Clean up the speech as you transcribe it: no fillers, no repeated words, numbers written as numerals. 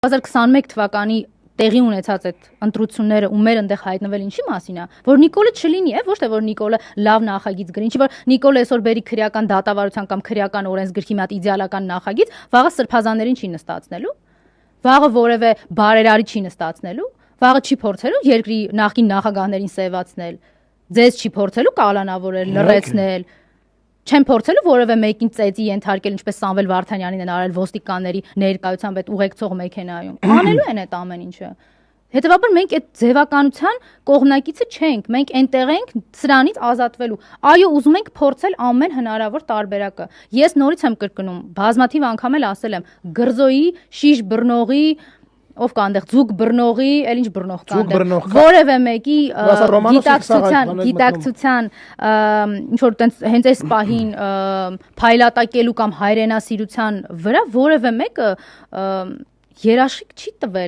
2021 թվականի տեղի ունեցած այդ ընտրությունները ու մեր այնտեղ հայտնվել ինչի մասին է, որ Նիկոլը չլինի, ոչ թե որ Նիկոլը լավ նախագիծ գրի, ինչի որ Նիկոլը այսօր բերի քրեական դատավարության կամ քրեական օրենսգրքի մի հատ իդեալական նախագիծ, վաղը սրբազաններին չի նստացնելու, վաղը որևէ բարերարի չի նստացնելու, վաղը չի փորձելու երկրի նախկին նախագահներին սևացնել, ձեզ չի փորձելու կալանավորել, լռեցնել, չեն փորձելու որևէ մեկին ծեծի ենթարկել, ինչպես Սամվել Վարդանյանին են արել ոստիկանների ներկայությամբ այդ ուղեկցող մեքենայում։ Անելու են այդ ամեն ինչը։ Հետևաբար մենք այդ ձևականության կողմնակիցը չենք, մենք այնտեղ ենք սրանից ազատվելու։ Այո, ուզում ենք փորձել ամեն հնարավոր տարբերակը։ Ես նորից եմ կրկնում, բազմաթիվ անգամ էլ ասել եմ, գրզոյի, շիշ բռնողի, ով կա այնտեղ ձուկ բռնողի, էլ ինչ բռնող կա այնտեղ, որևէ մեկի գիտակցության ինչ որ տենց հենց այս պահին փայլատակելու կամ հայրենասիրության վրա որևէ մեկը երաշխիք չի տվել